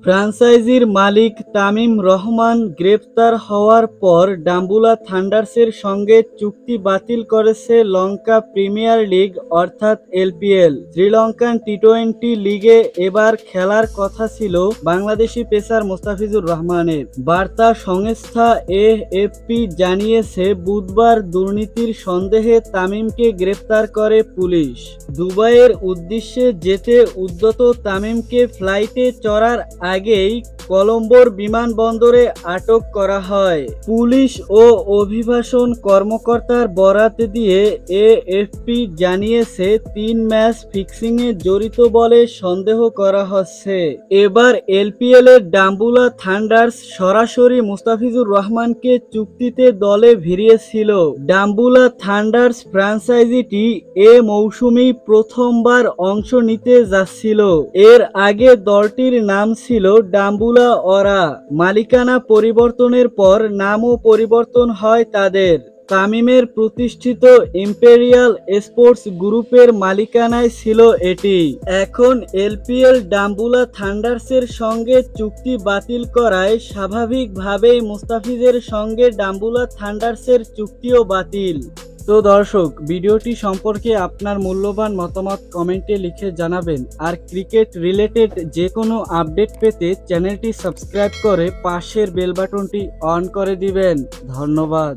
ফ্র্যাঞ্চাইজির মালিক তামিম রহমান গ্রেপ্তার হওয়ার পর ডাম্বুলা থান্ডার্সের সঙ্গে চুক্তি বাতিল করেছে লঙ্কা প্রিমিয়ার লিগ অর্থাৎ এলপিএল। শ্রীলঙ্কান টি-20 লিগে এবার খেলার কথা ছিল বাংলাদেশি পেসার মোস্তাফিজুর রহমানের। বার্তা সংস্থা এএফপি জানিয়েছে, বুধবার দুর্নীতির সন্দেহে তামিমকে গ্রেপ্তার করে পুলিশ। দুবাইয়ের উদ্দেশ্যে যেতে উদ্যত তামিমকে ফ্লাইটে চড়ার আগেই কলম্বোর বিমানবন্দরে আটক করা হয়। পুলিশ ও অভিবাসন কর্মকর্তার বরাত দিয়ে এএফপি জানিয়েছে, 3 ম্যাচ ফিক্সিংয়ে জড়িত বলে সন্দেহ করা হচ্ছে। এবার এলপিএল এর ডাম্বুলা থান্ডার্স সরাসরি মুস্তাফিজুর রহমানকে চুক্তিতে দলে ভিড়িয়েছিল। ডাম্বুলা থান্ডার্স ফ্র্যাঞ্চাইজিটি এ মৌসুমেই প্রথমবার অংশ নিতে যাচ্ছিল। এর আগে দলটির নাম ছিল ডাম্বুলা অরা। মালিকানা পরিবর্তনের পর নামও পরিবর্তন হয় তাদের। তামিমের প্রতিষ্ঠিত ইম্পেরিয়াল স্পোর্টস গ্রুপের মালিকানায় ছিল এটি। এখন এলপিএল ডাম্বুলা থান্ডার্সের সঙ্গে চুক্তি বাতিল করায় স্বাভাবিকভাবেই মুস্তাফিজের সঙ্গে ডাম্বুলা থান্ডার্সের চুক্তিও বাতিল। তো দর্শক, ভিডিওটি সম্পর্কে আপনার মূল্যবান মতামত কমেন্টে লিখে জানাবেন। আর ক্রিকেট রিলেটেড যে কোনো আপডেট পেতে চ্যানেলটি সাবস্ক্রাইব করে পাশের বেল বাটনটি অন করে দিবেন। ধন্যবাদ।